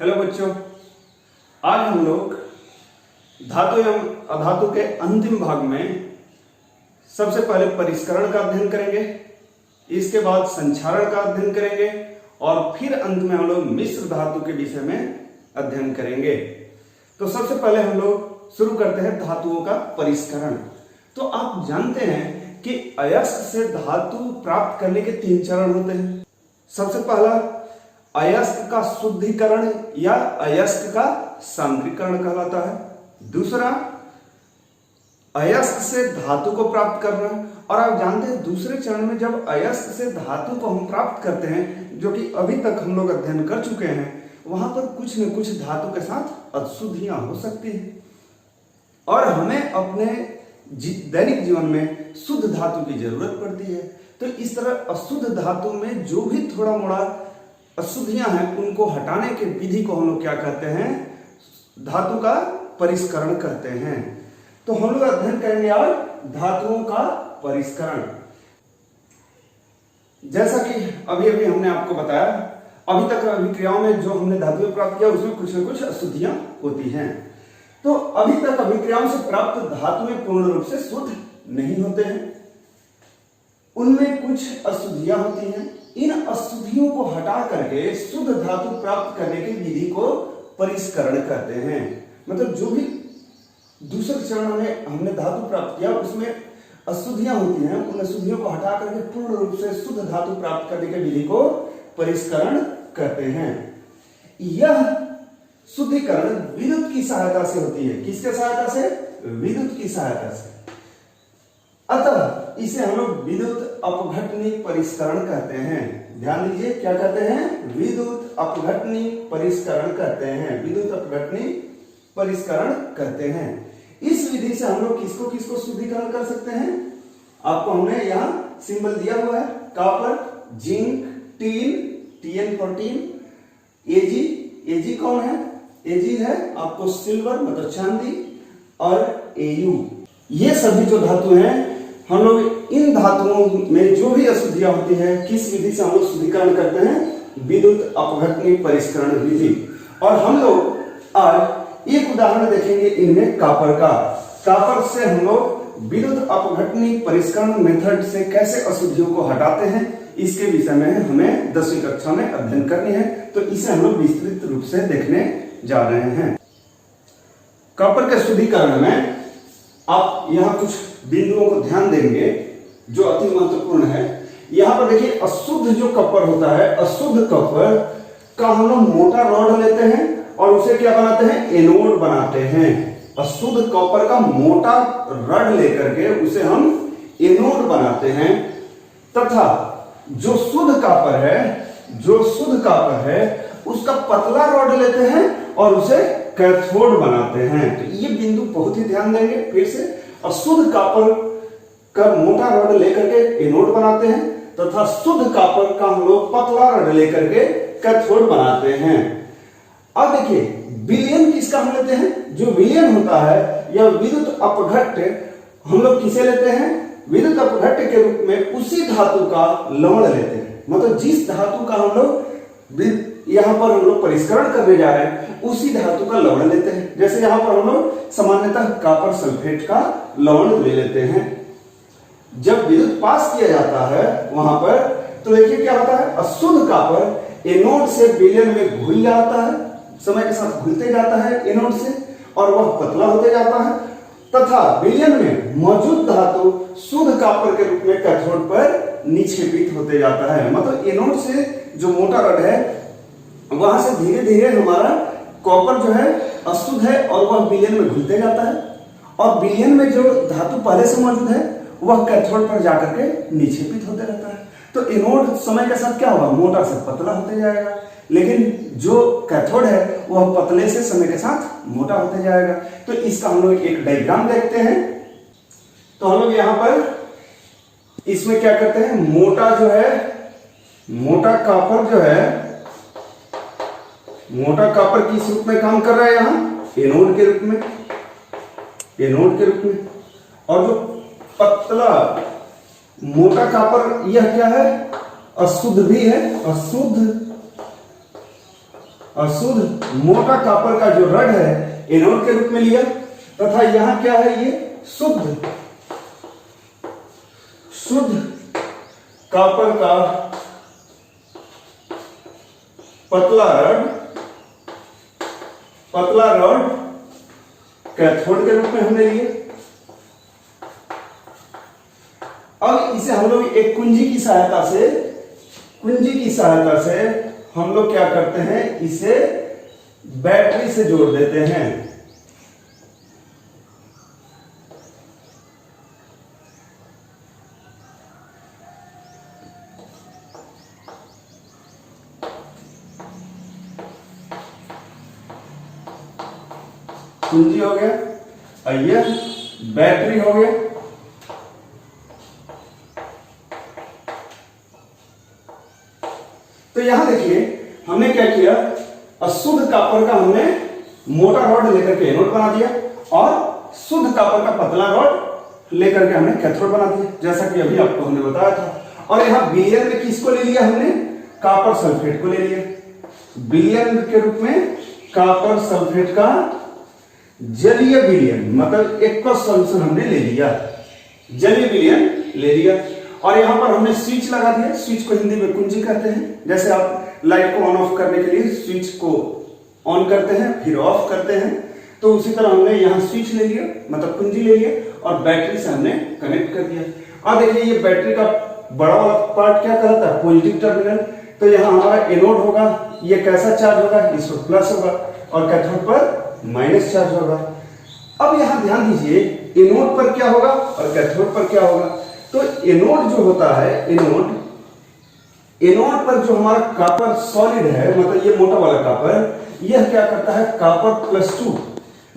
Hello बच्चों, आज हम लोग धातु एवं अधातु के अंतिम भाग में सबसे पहले परिष्करण का अध्ययन करेंगे, इसके बाद संक्षारण का अध्ययन करेंगे और फिर अंत में हम लोग मिश्र धातु के विषय में अध्ययन करेंगे। तो सबसे पहले हम लोग शुरू करते हैं धातुओं का परिष्करण। तो आप जानते हैं कि अयस्क से धातु प्राप्त करने के 3 चरण होते हैं। सबसे पहला अयस्क का शुद्धिकरण या अयस्क का सांद्रीकरण कहलाता है। दूसरा अयस्क से धातु को प्राप्त करना, और आप जानते हैं दूसरे चरण में जब अयस्क से धातु को हम प्राप्त करते हैं, जो कि अभी तक हम लोग अध्ययन कर चुके हैं, वहां पर कुछ न कुछ धातु के साथ अशुद्धियां हो सकती हैं और हमें अपने दैनिक जीवन में शुद्ध धातु की जरूरत पड़ती है। तो इस तरह अशुद्ध धातु में जो भी थोड़ा मोड़ा अशुद्धियां हैं, उनको हटाने के विधि को हम लोग क्या कहते हैं? धातु का परिष्करण कहते हैं। तो हम लोग अध्ययन करेंगे आज धातुओं का परिष्करण। जैसा कि अभी अभी हमने आपको बताया, अभी तक अभिक्रियाओं में जो हमने धातुएं प्राप्त किया उसमें कुछ न कुछ अशुद्धियां होती हैं। तो अभी तक अभिक्रियाओं से प्राप्त धातुएं पूर्ण रूप से शुद्ध नहीं होते हैं, उनमें कुछ अशुद्धियां होती हैं। इन अशुद्धियों को हटा करके शुद्ध धातु प्राप्त करने की विधि को परिष्करण कहते हैं। मतलब जो भी दूसरे चरण में हमने धातु प्राप्त किया उसमें अशुद्धियां होती हैं, उन अशुद्धियों को हटा करके पूर्ण रूप से शुद्ध धातु प्राप्त करने की विधि को परिष्करण कहते हैं। यह शुद्धिकरण विद्युत की सहायता से होती है। किसके सहायता से? विद्युत की सहायता से। अतः इसे हम लोग विद्युत अपघटनी परिष्करण कहते हैं। ध्यान दीजिए, क्या कहते हैं? विद्युत अपघटनी परिष्करण कहते हैं। विद्युत अपघटनी परिष्करण कहते हैं। इस विधि से हम लोग किसको किसको शुद्धिकरण कर सकते हैं? आपको हमने यहां सिंबल दिया हुआ है, copper, zinc, tin, TN14, Ag कौन है? Ag है आपको सिल्वर मतलब चांदी, और Au। ये सभी जो धातु हैं, हम लोग इन धातुओं में जो भी अशुद्धियां होती है, किस विधि से हम लोग शुद्धिकरण करते हैं? विद्युत अपघटनी परिष्करण विधि। और हम लोग आज एक उदाहरण देखेंगे इनमें कॉपर का। कॉपर से हम लोग विद्युत अपघटनी परिष्करण मेथड से कैसे अशुद्धियों को हटाते हैं, इसके विषय में हमें 10वीं कक्षा में अध्ययन करनी है। तो इसे हम लोग विस्तृत रूप से देखने जा रहे हैं। कॉपर के शुद्धिकरण में आप यहां कुछ बिंदुओं को ध्यान देंगे जो अति महत्वपूर्ण है। यहां पर देखिए, अशुद्ध जो कॉपर होता है, अशुद्ध कॉपर का हम लोग मोटा रॉड लेते हैं और उसे क्या बनाते हैं? एनोड बनाते हैं। अशुद्ध कॉपर का मोटा रॉड लेकर के उसे हम एनोड बनाते हैं, तथा जो शुद्ध कॉपर है उसका पतला रॉड लेते हैं और उसे कैथोड बनाते हैं। तो ये बिंदु बहुत ही ध्यान देंगे। फिर से, अशुद्ध कॉपर का मोटा रॉड लेकर के एनोड बनाते हैं तथा शुद्ध कॉपर का हम लोग पतला रॉड लेकर के कैथोड बनाते हैं। अब देखिए, विलयन किसका हम लेते हैं? जो विलयन होता है या विद्युत अपघट्य, हम लोग किसे लेते हैं? विद्युत अपघट्य के रूप में उसी धातु का लवण लेते हैं। मतलब जिस धातु का हम लोग यहां पर हम लोग परिष्करण करने जा रहे हैं, उसी धातु का लवण लेते हैं। जैसे यहां पर हम लोग सामान्यतः कॉपर सल्फेट का लवण ले लेते हैं। जब विद्युत पास किया जाता है वहां पर, तो देखिए क्या होता है? अशुद्ध कॉपर एनोड से विलयन में घुल जाता है, समय के साथ घुलते जाता है एनोड से, और वह पतला होते जाता है, तथा विलयन में मौजूद धातु शुद्ध कॉपर के रूप में कैथोड पर निक्षेपित होते जाता है। मतलब एनोड से जो मोटा रॉड है, वहां से धीरे धीरे हमारा कॉपर जो है अशुद्ध है और वह विलयन में घुलते जाता है, और विलयन में जो धातु पहले से मौजूद है वह कैथोड पर जाकर के निक्षेपित होते रहता है। तो एनोड समय के साथ क्या होगा? मोटा से पतला होते जाएगा, लेकिन जो कैथोड है वह पतले से समय के साथ मोटा होते जाएगा। तो इसका हम लोग एक डायग्राम देखते हैं। तो हम लोग यहां पर इसमें क्या करते हैं? मोटा जो है, मोटा कॉपर जो है, मोटा कॉपर किस रूप में काम कर रहा है? यहां एनोड के रूप में, एनोड के रूप में। और जो पतला मोटा कॉपर, यह क्या है? अशुद्ध भी है, अशुद्ध अशुद्ध मोटा कॉपर का जो रड है एनोड के रूप में लिया, तथा यहां क्या है, ये शुद्ध कॉपर का पतला रड कैथोड के रूप में हमने लिए। अब इसे हम लोग एक कुंजी की सहायता से हम लोग क्या करते हैं, इसे बैटरी से जोड़ देते हैं। कुंजी हो गया और ये बैटरी हो गया। तो यहां देखिए हमने क्या किया, अशुद्ध कॉपर का हमने मोटा रॉड लेकर के एनोड बना दिया और शुद्ध कॉपर का पतला रॉड लेकर के हमने कैथोड बना दिया, जैसा कि अभी आपको हमने बताया था। और यहां विलयन में किसको ले लिया हमने, कॉपर सल्फेट को ले लिया। विलयन के रूप में कॉपर सल्फेट का जलीय विलयन, मतलब एक्वस सॉल्यूशन हमने ले लिया, जलीय विलयन ले लिया। और यहां पर हमने स्विच लगा दिया। स्विच को हिंदी में कुंजी कहते हैं। जैसे आप लाइट को ऑन ऑफ करने के लिए स्विच को ऑन करते हैं फिर ऑफ करते हैं, तो उसी तरह हमने यहां स्विच ले लिया, मतलब कुंजी ले लिया और बैटरी से हमने कनेक्ट कर दिया। अब देखिए ये बैटरी का बड़ा वाला पार्ट क्या कहता है, पॉजिटिव टर्मिनल। तो यहां हमारा एनोड होगा, ये कैसा चार्ज होगा, इस पर प्लस होगा और कैथोड पर माइनस चार्ज होगा। अब यहां ध्यान दीजिए, एनोड पर क्या होगा और कैथोड पर क्या होगा। तो एनोड जो होता है, एनोड पर जो हमारा कॉपर सॉलिड है, मतलब ये मोटा वाला कॉपर, यह क्या करता है, कॉपर +2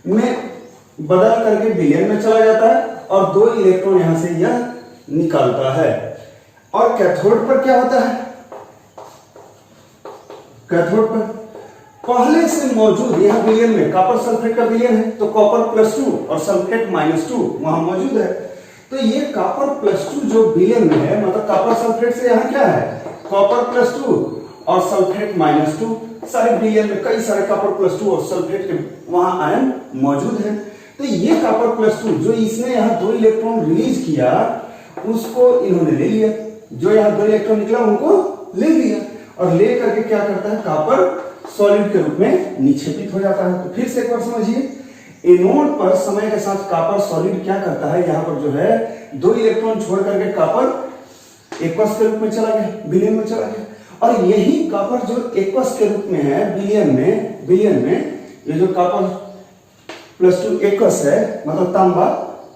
में बदल करके विलयन में चला जाता है और 2 इलेक्ट्रॉन यहां से यह निकालता है। और कैथोड पर क्या होता है, कैथोड पर पहले से मौजूद, यहां विलयन में कॉपर सल्फेट का विलयन है, तो कॉपर +2 और सल्फेट -2 वहां मौजूद है। तो ये कॉपर +2 जो विलयन में है, मतलब कॉपर सल्फेट से यहां क्या है, कॉपर +2 और सल्फेट -2। सारे विलयन में कई सारे कॉपर +2 और सल्फेट के वहां आयन मौजूद हैं। तो ये कॉपर +2 जो इसने यहां 2 इलेक्ट्रॉन रिलीज किया, उसको इन्होंने ले लिया। जो यहां 2 इलेक्ट्रॉन निकला उनको ले लिया और ले करके क्या करता है, कॉपर सॉलिड के रूप में निक्षेपित हो जाता है। तो फिर से एक बार समझिए, एनोड पर समय के साथ कॉपर सॉलिड क्या करता है, यहां पर जो है 2 इलेक्ट्रॉन छोड़ करके कॉपर एक्वस के रूप में चला गया, विलयन में चला गया। और यही कॉपर जो एक्वस के रूप में है विलयन में ये जो कॉपर +2 एक्वस है, मतलब तांबा,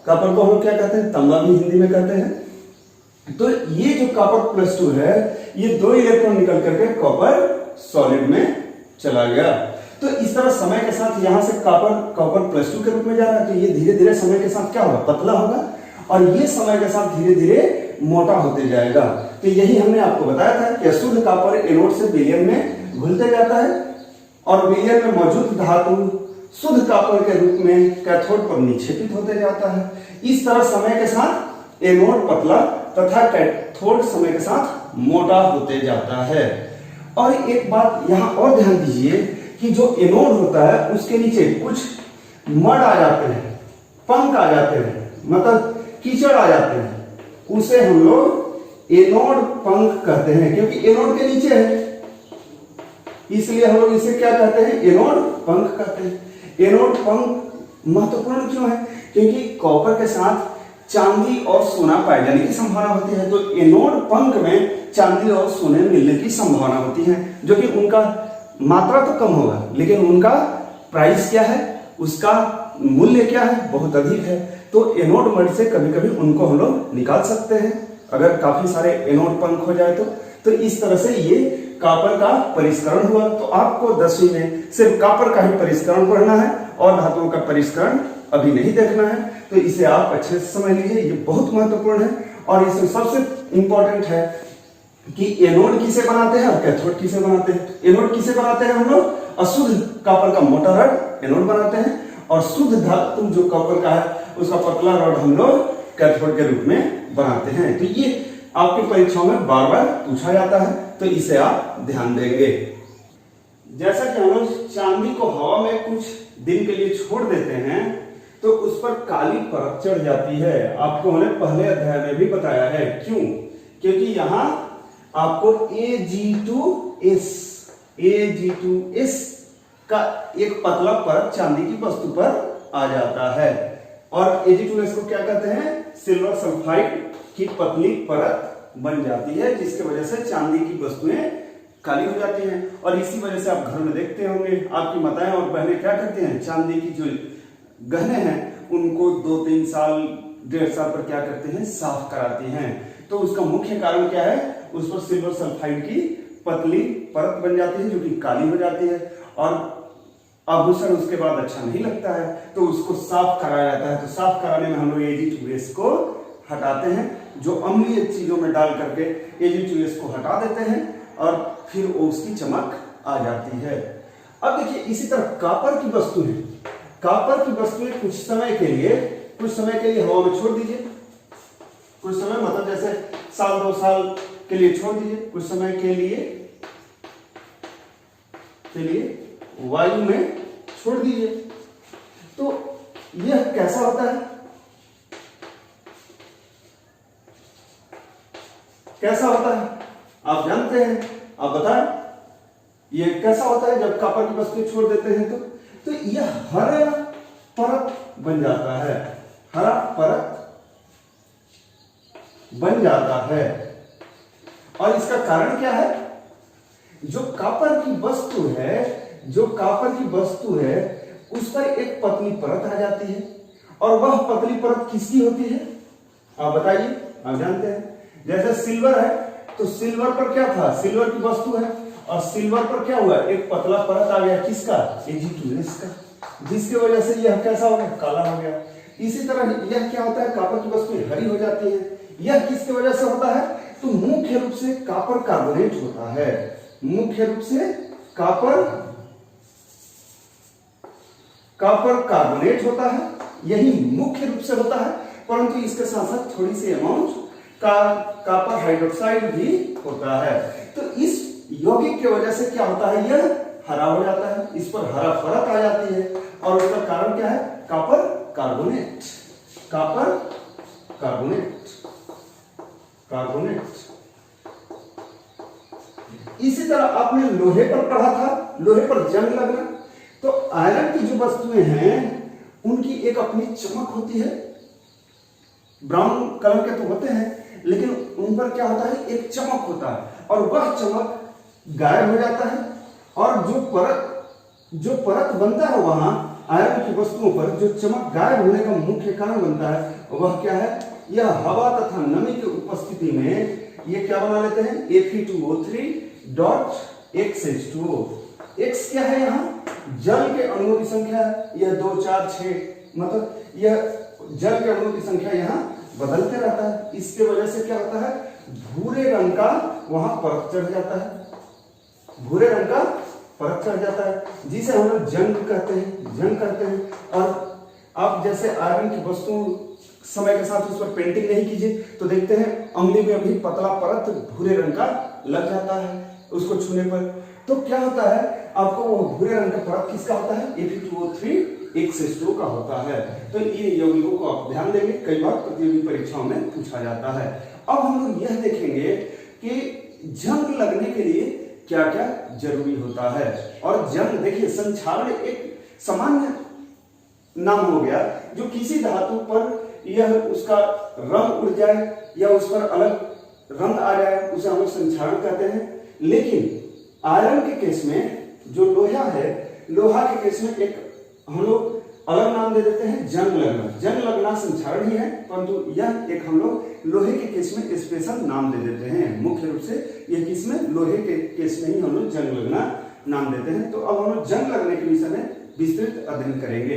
कॉपर को हम लोग क्या कहते हैं, तांबा भी हिंदी में कहते हैं। तो ये जो कॉपर +2 है, ये 2 इलेक्ट्रॉन निकल करके कॉपर सॉलिड में चला गया। तो इस तरह समय के साथ यहां से कॉपर +2 के रूप में जा रहा है, तो ये धीरे धीरे समय के साथ क्या होगा, पतला होगा और ये समय के साथ धीरे धीरे मोटा होते जाएगा। तो यही हमने आपको बताया था कि अशुद्ध कॉपर एनोड से विलयन में घुलते जाता है और विलयन में मौजूद धातु शुद्ध कॉपर के रूप में कैथोड पर निक्षेपित होते जाता है। इस तरह समय के साथ एनोड पतला तथा कैथोड समय के साथ मोटा होते जाता है। और एक बात यहां और ध्यान दीजिए कि जो एनोड होता है उसके नीचे कुछ मड आ जाते हैं, पंख आ जाते हैं, मतलब कीचड़ आ जाते हैं, उसे हम लोग एनोड पंख कहते हैं, क्योंकि एनोड के नीचे है, इसलिए हम लोग इसे क्या कहते हैं, एनोड पंख कहते हैं। एनोड पंख महत्वपूर्ण क्यों है, क्योंकि कॉपर के साथ चांदी और सोना पाए जाने की संभावना होती है। तो एनोड पंख में चांदी और सोने मिलने की संभावना होती है, जो कि उनका मात्रा तो कम होगा लेकिन उनका प्राइस क्या है, उसका मूल्य क्या है, बहुत अधिक है। तो एनोड मड से कभी कभी उनको हम लोग निकाल सकते हैं अगर काफी सारे एनोड पंख हो जाए तो इस तरह से ये कॉपर का परिष्करण हुआ। तो आपको 10वीं में सिर्फ कॉपर का ही परिष्करण पढ़ना है और धातुओं का परिष्करण अभी नहीं देखना है। तो इसे आप अच्छे से समझ लीजिए, ये बहुत महत्वपूर्ण है। और इसमें सबसे इंपॉर्टेंट है कि एनोड किसे बनाते हैं और कैथोड किसे बनाते हैं। एनोड किसे बनाते हैं, हम लोग अशुद्ध कॉपर का मोटा रड एनोड बनाते हैं और शुद्ध धातु जो कॉपर का है उसका पतला रड हम लोग कैथोड के रूप में बनाते हैं। तो ये आपकी परीक्षाओं में बार बार पूछा जाता है, तो इसे आप ध्यान देंगे। जैसा कि हम लोग चांदी को हवा में कुछ दिन के लिए छोड़ देते हैं तो उस पर काली परत चढ़ जाती है। आपको हमने पहले अध्याय में भी बताया है। क्यों? क्योंकि यहां आपको Ag2S का एक पतला परत चांदी की वस्तु पर आ जाता है और Ag2S को क्या कहते हैं? सिल्वर सल्फाइड की पतली परत बन जाती है, जिसके वजह से चांदी की वस्तुएं काली हो जाती हैं। और इसी वजह से आप घर में देखते होंगे आपकी माताएं और बहनें क्या करते हैं, चांदी की जो गहने हैं उनको 2-3 साल 1.5 साल पर क्या करते हैं, साफ कराती हैं। तो उसका मुख्य कारण क्या है? उस पर सिल्वर सल्फाइड की पतली परत बन जाती है जो कि काली हो जाती है और आभूषण उसके बाद अच्छा नहीं लगता है, तो उसको साफ कराया जाता है। तो साफ कराने में हम लोग Ag2S को हटाते हैं, जो अम्लीय चीजों में डाल करके Ag2S को हटा देते हैं और फिर उसकी चमक आ जाती है। अब देखिए इसी तरह कापर की वस्तुएं, कापर की वस्तुएं कुछ समय के लिए हवा में छोड़ दीजिए, कुछ समय मतलब जैसे 1-2 साल के लिए छोड़ दीजिए, कुछ समय के लिए वायु में छोड़ दीजिए। तो यह कैसा होता है? कैसा होता है आप जानते हैं? आप बताएं ये कैसा होता है जब कापर की वस्तु छोड़ देते हैं? तो यह हरा परत बन जाता है, हरा परत बन जाता है। और इसका कारण क्या है? जो कापर की वस्तु है उस पर एक पतली परत आ जाती है और वह पतली परत किसकी होती है? आप बताइए, आप जानते हैं। जैसे सिल्वर है तो सिल्वर पर क्या था? सिल्वर की वस्तु है और सिल्वर पर क्या हुआ? एक पतला परत आ गया, किसका? Ag2S का, जिसकी वजह से यह कैसा हो गया? काला हो गया। इसी तरह यह क्या होता है? कापर की वस्तुएं हरी हो जाती है। यह किसकी वजह से होता है? तो मुख्य रूप से कापर कार्बोनेट होता है, मुख्य रूप से कापर कार्बोनेट होता है, यही मुख्य रूप से होता है। परंतु इसके साथ साथ थोड़ी सी अमाउंट का कापर हाइड्रोक्साइड भी होता है। तो इस यौगिक की वजह से क्या होता है? यह हरा हो जाता है, इस पर हरा परत आ जाती है और उसका कारण क्या है? Copper carbonate, copper carbonate, carbonate. इसी तरह आपने लोहे पर पढ़ा था, लोहे पर जंग लगना। तो आयरन की जो वस्तुएं हैं उनकी एक अपनी चमक होती है, ब्राउन कलर के तो होते हैं लेकिन उन पर क्या होता है? एक चमक होता है और वह चमक गायब हो जाता है और जो परत बनता है वहां आयरन की वस्तुओं पर, जो चमक गायब होने का मुख्य कारण बनता है वह क्या है? यह हवा तथा नमी की उपस्थिति में ये क्या बना लेते हैं? Fe2O3.X X क्या है? यहाँ जल के अणुओं की संख्या है, यह 2, 4, 6, मतलब यह जल के अणुओं की संख्या यहाँ बदलते रहता है। इसके वजह से क्या होता है? भूरे रंग का वहां परत चढ़ जाता है, भूरे रंग का परत चढ़ जाता है, जिसे हम लोग जंग कहते हैं। और आप जैसे आयरन की वस्तु समय के साथ उस पर पेंटिंग नहीं कीजिए तो देखते हैं अंगुली में अभी पतला परत भूरे रंग का लग जाता है उसको छूने पर। तो क्या होता है? आपको वो भूरे रंग का परत किसका होता है? Fe2O3X का होता है। तो ये यौगिकों को आप ध्यान देंगे, कई बार प्रतियोगी परीक्षाओं में पूछा जाता है। अब हम लोग यह देखेंगे कि जंग लगने के लिए क्या क्या जरूरी होता है। और जंग देखिए, संक्षारण एक सामान्य नाम हो गया जो किसी धातु पर यह उसका रंग उड़ जाए या उस पर अलग रंग आ जाए उसे हम लोग संक्षारण कहते हैं। लेकिन आयरन के केस में जो लोहा है, लोहा के केस में एक हम लोग अलग नाम दे देते हैं, जंग लगना। जंग लगना संक्षारण ही है, परंतु यह एक हम लोग लोहे के केस में स्पेशल नाम दे देते हैं। मुख्य रूप से यह किस में? लोहे के केस में ही हम लोग जंग लगना नाम देते हैं। तो अब हम लोग जंग लगने के विषय में विस्तृत अध्ययन करेंगे।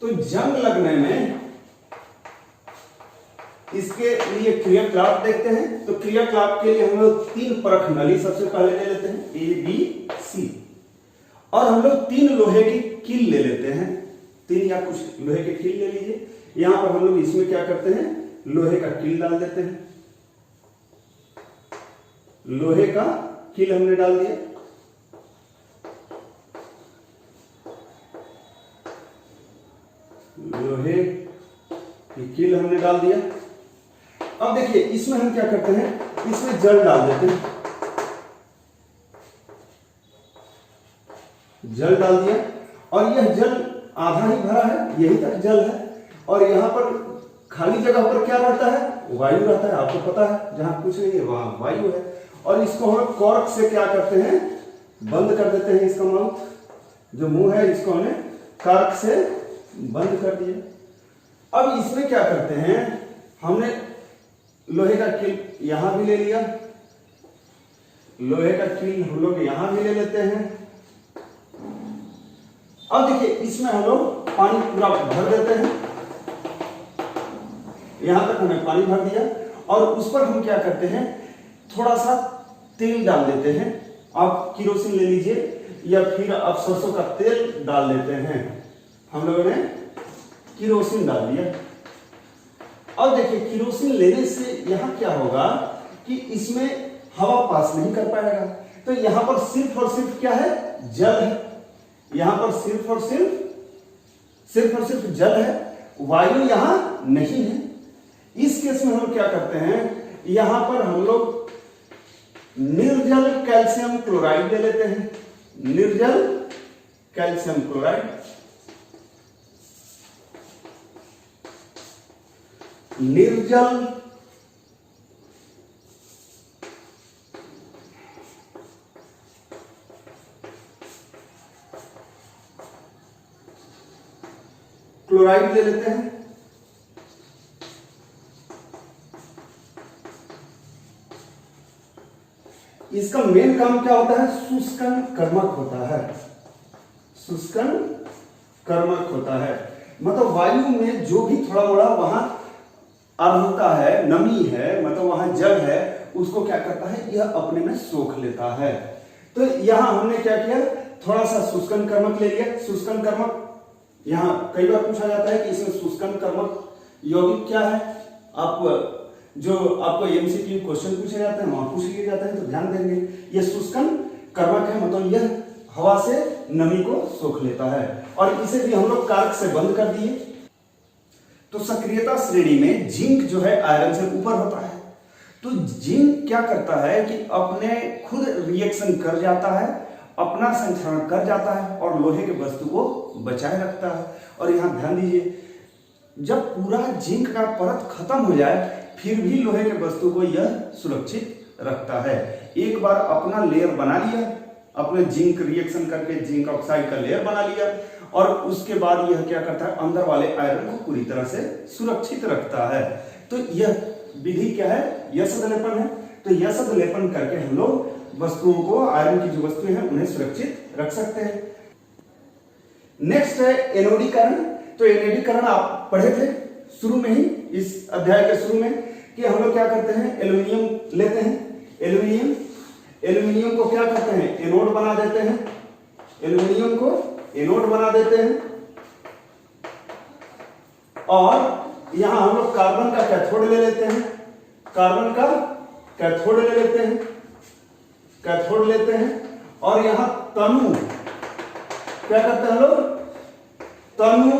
तो जंग लगने में इसके लिए क्रियाकलाप देखते हैं। तो क्रियाकलाप के लिए हम लोग 3 परख नली सबसे पहले ले लेते हैं, ABC, और हम लोग 3 लोहे की कील ले लेते हैं, 3 या कुछ लोहे के कील ले लीजिए। यहां पर हम लोग इसमें क्या करते हैं? लोहे का कील डाल देते हैं, लोहे का कील हमने डाल दिया। हमने डाल दिया। अब देखिए इसमें हम क्या करते हैं, इसमें जल डाल देते हैं, जल डाल दिया और यह जल आधा ही भरा है, यही तक जल है और यहाँ पर खाली जगह पर क्या रहता है, वायु रहता है। आपको पता है जहां कुछ नहीं है वहां वायु है। और इसको हम कॉर्क से क्या करते हैं, बंद कर देते हैं। इसका माउथ जो मुंह है इसको हमने कॉर्क से बंद कर दिया। अब इसमें क्या करते हैं, हमने लोहे का कील यहां भी ले लिया, लोहे का कील हम लोग यहां भी ले लेते हैं। अब देखिए इसमें हम लोग पानी पूरा भर देते हैं, यहां तक हमने पानी भर दिया और उस पर हम क्या करते हैं, थोड़ा सा तेल डाल देते हैं। आप किरोसिन ले लीजिए या फिर आप सरसों का तेल डाल देते हैं। हम लोगों ने किरोसिन डाल दिया। अब देखिए किरोसिन लेने से यहां क्या होगा कि इसमें हवा पास नहीं कर पाएगा, तो यहां पर सिर्फ और सिर्फ क्या है, जल है। यहां पर सिर्फ और सिर्फ जल है, वायु यहां नहीं है। इस केस में हम क्या करते हैं, यहां पर हम लोग निर्जल कैल्शियम क्लोराइड ले लेते हैं, निर्जल कैल्शियम क्लोराइड। निर्जल क्लोराइड ले लेते हैं। इसका मेन काम क्या होता है, शुष्कन कर्मक होता है, शुष्कन कर्मक होता है। मतलब वायु में जो भी थोड़ा बड़ा वहां आर्द्रता है, नमी है, मतलब वहां जल है, उसको क्या करता है, यह अपने में सोख लेता है। तो यहां हमने क्या किया, थोड़ा सा शुष्कन कर्मक ले लिया। शुष्कन कर्मक यहां कई बार पूछा जाता है कि इसमें शुष्कन कर्मक यौगिक क्या है। आप जो आपको एमसीक्यू क्वेश्चन पूछे जाते हैं वहां पूछ लिए जाते हैं, तो ध्यान देंगे। यह शुष्कन कर्मक है, मतलब यह हवा से नमी को सोख लेता है और इसे भी हम लोग कारक से बंद कर दिए। तो सक्रियता श्रेणी में जिंक जो है आयरन से ऊपर होता है। तो जिंक क्या करता है कि अपने खुद रिएक्शन कर जाता है, अपना संचरण कर जाता है और लोहे के वस्तु को बचाए रखता है। और यहां ध्यान दीजिए, जब पूरा जिंक का परत खत्म हो जाए फिर भी लोहे के वस्तु को यह सुरक्षित रखता है। एक बार अपना लेयर बना लिया, अपने जिंक रिएक्शन करके जिंक ऑक्साइड का लेयर बना लिया और उसके बाद यह क्या करता है, अंदर वाले आयरन को पूरी तरह से सुरक्षित रखता है। तो यह विधि क्या है, यशद लेपन है। तो यशद लेपन करके हम लोग वस्तुओं को, आयरन की जो वस्तुएं हैं उन्हें सुरक्षित रख सकते हैं। नेक्स्ट है एनोडीकरण। तो एनोडीकरण आप पढ़े थे शुरू में ही, इस अध्याय के शुरू में, कि हम लोग क्या करते हैं, एल्यूमिनियम लेते हैं। एल्यूमिनियम को क्या करते हैं, एनोड बना देते हैं। एल्यूमिनियम को एनोड बना देते हैं और यहां हम लोग कार्बन का कैथोड ले लेते हैं। कार्बन का कैथोड ले लेते हैं, कैथोड लेते हैं और यहां तनु क्या करते हैं लोग, तनु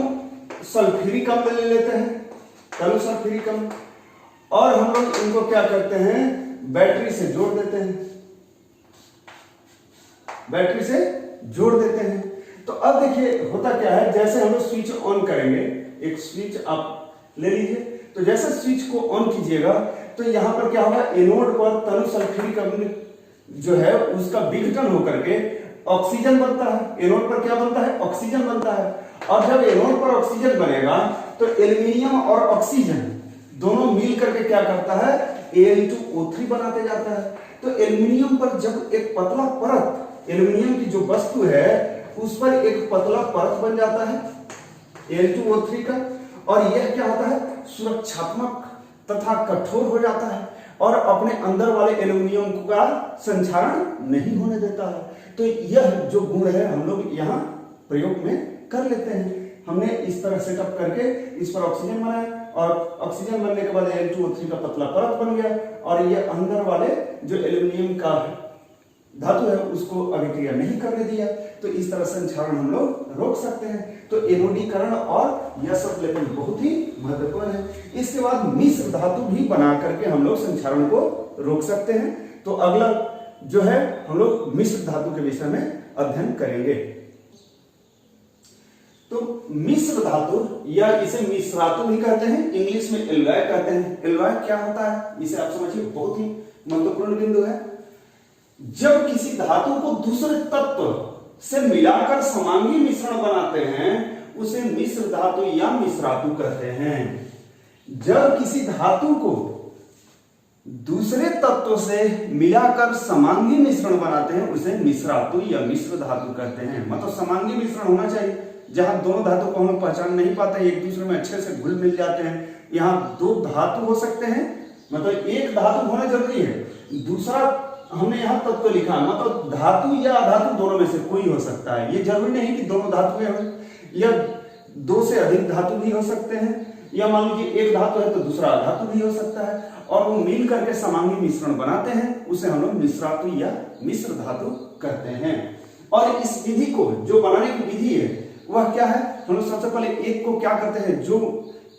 सल्फ्यूरिक अम्ल ले लेते हैं, तनु सल्फ्यूरिक अम्ल। और हम लोग इनको क्या करते हैं, बैटरी से जोड़ देते हैं, बैटरी से जोड़ देते हैं। तो अब देखिए होता क्या है, जैसे हम लोग स्विच ऑन करेंगे, एक स्विच आप ले लीजिए, तो जैसे स्विच को ऑन कीजिएगा तो यहां पर क्या होगा, एनोड पर तनु सल्फ्यूरिक अम्ल जो है उसका विघटन होकर के ऑक्सीजन बनता है। एनोड पर क्या बनता है, ऑक्सीजन बनता है। और जब एनोड पर ऑक्सीजन बनेगा तो एल्यूमिनियम और ऑक्सीजन दोनों मिल करके क्या करता है, Al2O3 बनाते जाता है। तो एल्यूमिनियम पर जब एक पतला परत, एल्यूमिनियम की जो वस्तु है उस पर एक पतला परत बन जाता है Al2O3 का, और यह क्या होता है, सुरक्षात्मक तथा कठोर हो जाता है और अपने अंदर वाले एल्यूमिनियम का संचारण नहीं होने देता है। तो यह जो गुण है हम लोग यहाँ प्रयोग में कर लेते हैं। हमने इस तरह सेटअप करके इस पर ऑक्सीजन बनाया और ऑक्सीजन बनने के बाद Al2O3 का पतला परत बन गया और ये अंदर वाले जो एल्यूमिनियम का धातु है उसको अभिक्रिया नहीं करने दिया, तो इस तरह से क्षरण हम लोग रोक सकते हैं। तो एनोडीकरण और यह सब लेवल बहुत ही महत्वपूर्ण है। इसके बाद मिश्र धातु भी बना करके हम लोग संक्षारण को रोक सकते हैं। तो अगला जो है हम लोग मिश्र धातु के विषय में अध्ययन करेंगे। तो मिश्र धातु या इसे मिश्रातु भी कहते हैं, इंग्लिश में एलॉय कहते हैं। एलॉय क्या होता है इसे आप समझिए, बहुत ही महत्वपूर्ण बिंदु है। जब किसी धातु को दूसरे तत्व से मिलाकर समांगी मिश्रण बनाते हैं उसे मिश्र धातु या मिश्रातु कहते हैं। जब किसी धातु को दूसरे तत्व से मिलाकर समांगी मिश्रण बनाते हैं उसे मिश्रातु या मिश्र धातु कहते हैं। मतलब समांगी मिश्रण होना चाहिए, जहां दोनों धातु को हम लोग पहचान नहीं पाते, एक दूसरे में अच्छे से घुल मिल जाते हैं। यहाँ दो धातु हो सकते हैं, मतलब एक धातु होना जरूरी है, दूसरा हमने यहाँ तत्व लिखा, मतलब धातु या अधातु दोनों में से कोई हो सकता है। ये जरूरी नहीं कि दोनों धातुएं हो, या दो से अधिक धातु भी हो सकते हैं, या मान लीजिए एक धातु है तो दूसरा अधातु भी हो सकता है, और वो मिल करके समांगी मिश्रण बनाते हैं, उसे हम लोग मिश्रातु या मिश्र धातु कहते हैं। और इस विधि को जो बनाने की विधि है वह क्या है, हम लोग सबसे पहले एक को क्या करते हैं, जो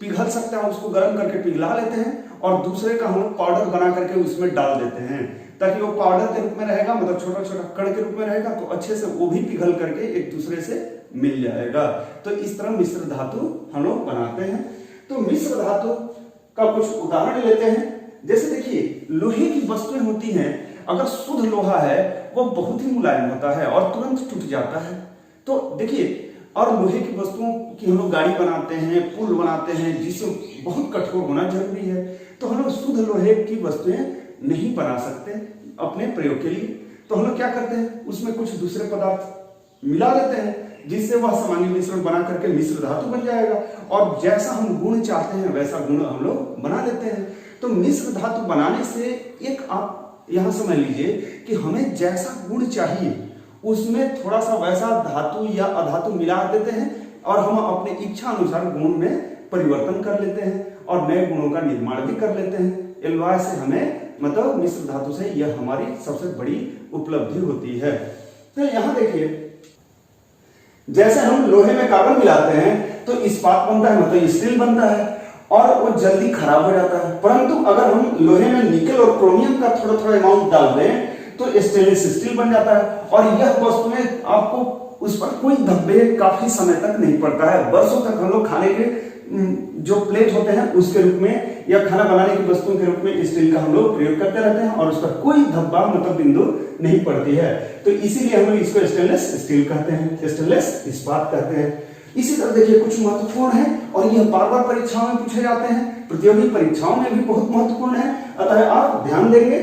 पिघल सकता है उसको गर्म करके पिघला लेते हैं, और दूसरे का हम लोग पाउडर बना करके उसमें डाल देते हैं, ताकि वो पाउडर के रूप में रहेगा, मतलब छोटा छोटा कण के रूप में रहेगा, तो अच्छे से वो भी पिघल करके एक दूसरे से मिल जाएगा। तो इस तरह मिश्र धातु हम लोग बनाते हैं। तो मिश्र धातु का कुछ उदाहरण लेते हैं। जैसे देखिए, लोहे की वस्तुएं होती हैं, अगर शुद्ध लोहा है वो बहुत ही मुलायम होता है और तुरंत टूट जाता है। तो देखिए, और लोहे की वस्तुओं की हम लोग गाड़ी बनाते हैं, पुल बनाते हैं, जिससे बहुत कठोर होना जरूरी है। तो हम लोग शुद्ध लोहे की वस्तुएं नहीं बना सकते अपने प्रयोग के लिए, तो हम लोग क्या करते हैं, उसमें कुछ दूसरे पदार्थ मिला देते हैं, जिससे वह समांगी मिश्रण बना करके मिश्र धातु बन जाएगा, और जैसा हम गुण चाहते हैं वैसा गुण हम लोग बना लेते हैं। तो मिश्र धातु बनाने से एक आप यहां समझ लीजिए कि हमें जैसा गुण चाहिए उसमें थोड़ा सा वैसा धातु या अधातु मिला देते हैं, और हम अपने इच्छा अनुसार गुण में परिवर्तन कर लेते हैं और नए गुणों का निर्माण भी कर लेते हैं। एलॉय से हमें, मतलब मिश्र धातु से, यह हमारी सबसे बड़ी उपलब्धि होती है। तो यहां देखिए, जैसे हम लोहे में कार्बन मिलाते हैं तो इस्पात बनता है, मतलब स्टील बनता है, और वो जल्दी खराब हो जाता है। परंतु अगर हम लोहे में निकेल और क्रोमियम का थोड़ा थोड़ा अमाउंट डाल दें तो स्टेनलेस स्टील बन जाता है, और यह वस्तु में आपको उस पर कोई धब्बे काफी समय तक नहीं पड़ता है। वर्षों तक हम लोग खाने के जो प्लेट होते हैं उसके रूप में, या खाना बनाने की वस्तुओं के रूप में स्टील का हम लोग प्रयोग करते रहते हैं, और उस पर कोई धब्बा, मतलब बिंदु नहीं पड़ती है। तो इसीलिए हम लोग इसको स्टेनलेस स्टील कहते हैं, स्टेनलेस इस्पात कहते हैं। इसी तरह देखिए, कुछ महत्वपूर्ण है, और यह बार बार परीक्षाओं में पूछे जाते हैं, प्रतियोगी परीक्षाओं में भी बहुत महत्वपूर्ण है, अतः आप ध्यान देंगे।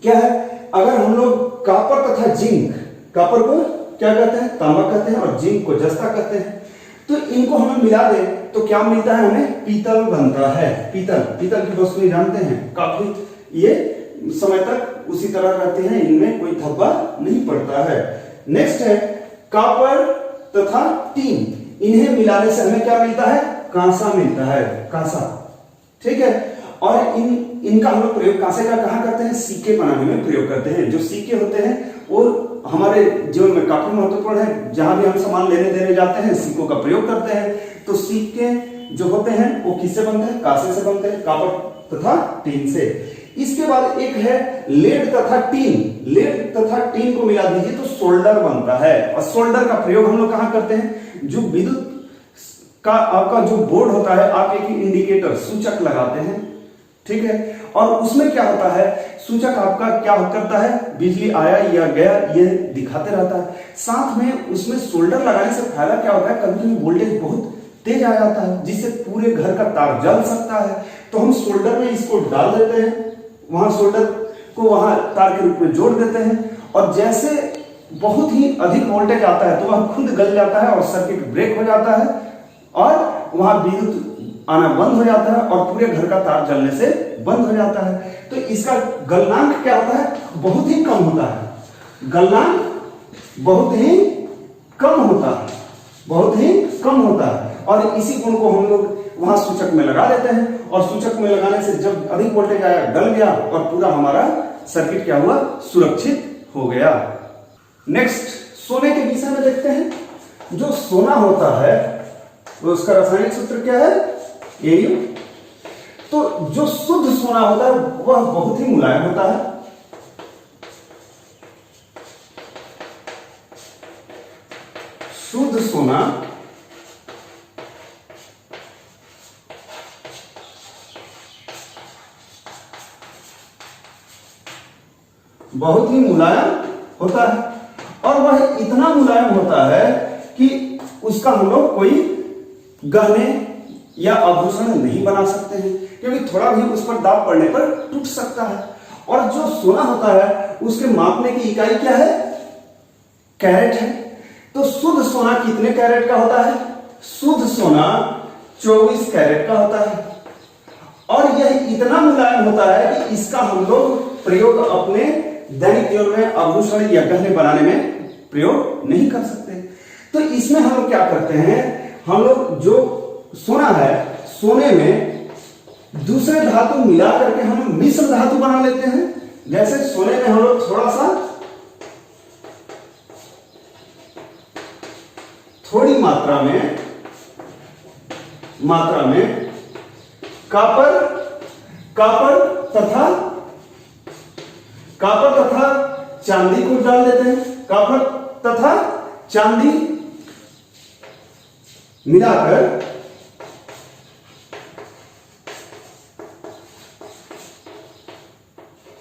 क्या है, अगर हम लोग कॉपर तथा जिंक, कॉपर को क्या कहते हैं, तांबा कहते हैं, और जिंक को जस्ता कहते हैं, तो इनको हमें मिला दें तो क्या मिलता है, हमें पीतल बनता है। पीतल की वस्तुएं जानते हैं, काफी ये समय तक उसी तरह रहते हैं, इनमें कोई धब्बा नहीं पड़ता है। नेक्स्ट है कॉपर तथा टीन, इन्हें मिलाने से हमें क्या मिलता है, कांसा मिलता है, कांसा। ठीक है, और इनका हम लोग प्रयोग कांसे का कहां करते हैं, सिक्के बनाने में प्रयोग करते हैं। जो सिक्के होते हैं वो हमारे जीवन में काफी महत्वपूर्ण है, जहां भी हम सामान लेने देने जाते हैं सिक्कों का प्रयोग करते हैं। तो सिक्के जो होते हैं वो किससे बनते हैं, कांसे से बनते हैं, कॉपर तथा टीन से। इसके बाद एक है लेड तथा टीन। लेड तथा टीन को मिला दीजिए तो सोल्डर बनता है, और सोल्डर का प्रयोग हम लोग कहां करते हैं, जो विद्युत का आपका जो बोर्ड होता है, आप एक इंडिकेटर सूचक लगाते हैं, ठीक है, और उसमें क्या होता है, सूचक आपका क्या करता है, बिजली आया या गया ये दिखाते रहता है। साथ में उसमें सोल्डर लगाने से फायदा क्या होता है, कभी कभी वोल्टेज बहुत तेज आ जाता है जिससे पूरे घर का तार जल सकता है, तो हम सोल्डर में इसको डाल देते हैं, वहां सोल्डर को वहां तार के रूप में जोड़ देते हैं, और जैसे बहुत ही अधिक वोल्टेज आता है तो वह खुद गल जाता है और सर्किट ब्रेक हो जाता है, और वहां विद्युत आना बंद हो जाता है, और पूरे घर का तार जलने से बंद हो जाता है। तो इसका गलनांक क्या होता है, बहुत ही कम होता है, गलनांक बहुत ही कम होता है, बहुत ही कम होता है। और इसी गुण को हम लोग वहां सूचक में लगा देते हैं, और सूचक में लगाने से जब अधिक वोल्टेज आया, गल गया, और पूरा हमारा सर्किट क्या हुआ, सुरक्षित हो गया। नेक्स्ट सोने के विषय में देखते हैं। जो सोना होता है तो उसका रासायनिक सूत्र क्या है? Au। तो जो शुद्ध सोना होता है वह बहुत ही मुलायम होता है। शुद्ध सोना बहुत ही मुलायम होता है, और वह इतना मुलायम होता है कि उसका हम लोग कोई गहने या आभूषण नहीं बना सकते हैं, क्योंकि थोड़ा भी उस पर दाब पड़ने पर टूट सकता है। और जो सोना होता है उसके मापने की इकाई क्या है? कैरेट है। तो शुद्ध सोना कितने कैरेट का होता है? शुद्ध सोना 24 कैरेट का होता है, और यह इतना मुलायम होता है कि इसका हम लोग प्रयोग अपने दैनिक जीवन में आभूषण या गहने बनाने में प्रयोग नहीं कर सकते। तो इसमें हम लोग क्या करते हैं, हम लोग जो सोना है, सोने में दूसरे धातु मिला करके हम मिश्र धातु बना लेते हैं। जैसे सोने में हम लोग थोड़ा सा, थोड़ी मात्रा में कॉपर तथा चांदी को डाल देते हैं। कॉपर तथा चांदी मिलाकर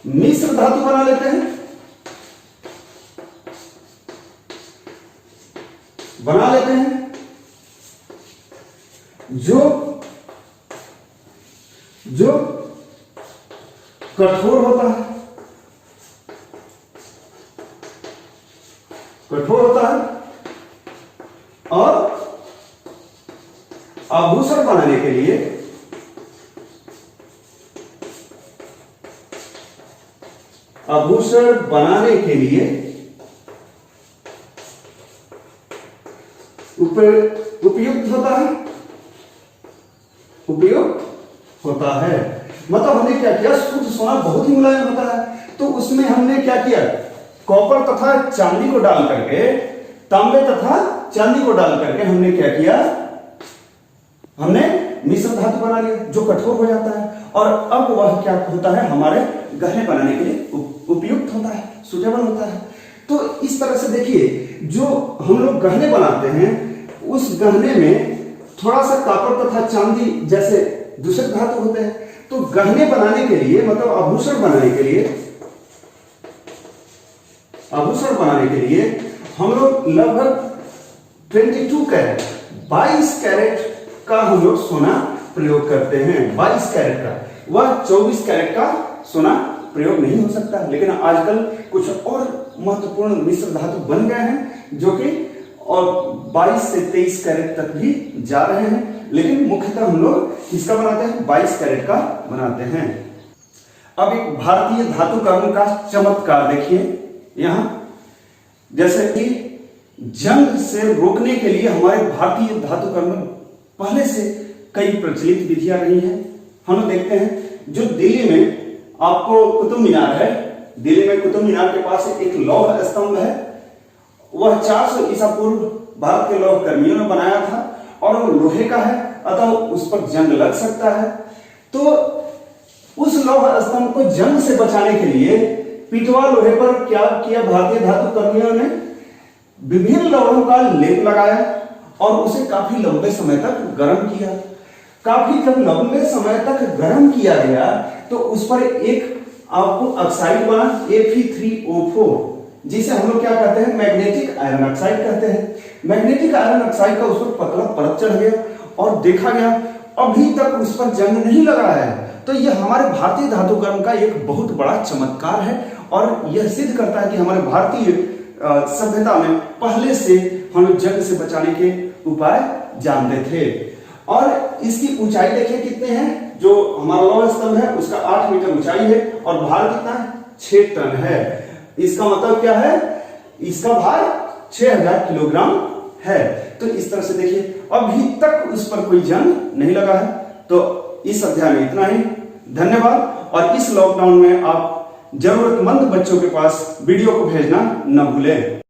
मिश्र धातु बना लेते हैं। जो कठोर होता है, और आभूषण बनाने के लिए उपयुक्त होता है। मतलब हमने क्या किया, शुद्ध सोना बहुत ही मुलायम होता है, तो उसमें हमने क्या किया, कॉपर तथा चांदी को डाल करके, तांबे तथा चांदी को डाल करके हमने क्या किया, हमने मिश्र धातु बना लिया जो कठोर हो जाता है, और अब वह क्या होता है, हमारे गहने बनाने के लिए उपयुक्त होता है, सुटेबल होता है। तो इस तरह से देखिए, जो हम लोग गहने बनाते हैं उस गहने में थोड़ा सा कॉपर तथा चांदी जैसे दूसरे धातु होते हैं। तो गहने बनाने के लिए, मतलब आभूषण बनाने के लिए हम लोग लगभग 22 कैरेट 22 कैरेट का हम लोग सोना प्रयोग करते हैं। 22 कैरेट का, वह 24 कैरेट का सोना प्रयोग नहीं हो सकता। लेकिन आजकल कुछ और महत्वपूर्ण मिश्र धातु बन गए हैं जो कि और 22 से 23 कैरेट तक भी जा रहे हैं, लेकिन मुख्यतः हम लोग किसका बनाते हैं, 22 कैरेट का बनाते हैं। अब एक भारतीय धातु कर्म का चमत्कार देखिए यहां, जैसे कि जंग से रोकने के लिए हमारे भारतीय धातु कर्म पहले से कई प्रचलित विधियां रही हैं। हम देखते हैं, जो दिल्ली में आपको कुतुब मीनार है, दिल्ली में कुतुब मीनार के पास एक लौह स्तंभ है, वह 400 ईसा पूर्व भारत के लौह कर्मियों ने बनाया था, और वो लोहे का है, अतः उस पर जंग लग सकता है। तो उस लौह स्तंभ को जंग से बचाने के लिए पिटवा लोहे पर क्या किया, भारतीय धातु कर्मियों ने विभिन्न लौहों का लेप लगाया और उसे काफी लंबे समय तक गर्म किया। काफी जब लंबे समय तक गर्म किया गया तो उस पर एक आपको ऑक्साइड बना, Fe3O4, जिसे हम लोग क्या कहते हैं, मैग्नेटिक आयरन ऑक्साइड कहते हैं। मैग्नेटिक आयरन ऑक्साइड का उस पर पतला परत चढ़ गया और देखा गया अभी तक उस पर जंग नहीं लगा है। तो यह हमारे भारतीय धातु कर्म का एक बहुत बड़ा चमत्कार है, और यह सिद्ध करता है कि हमारे भारतीय सभ्यता में पहले से हम लोग जंग से बचाने के उपाय जानते थे। और इसकी ऊंचाई देखिए कितने हैं, जो हमारा लौह स्तंभ है उसका 8 मीटर ऊंचाई है, और भार कितना है, 6 टन है। इसका मतलब क्या है, इसका भार 6000 किलोग्राम है। तो इस तरह से देखिए, अभी तक उस पर कोई जंग नहीं लगा है। तो इस अध्याय में इतना ही, धन्यवाद। और इस लॉकडाउन में आप जरूरतमंद बच्चों के पास वीडियो को भेजना न भूलें।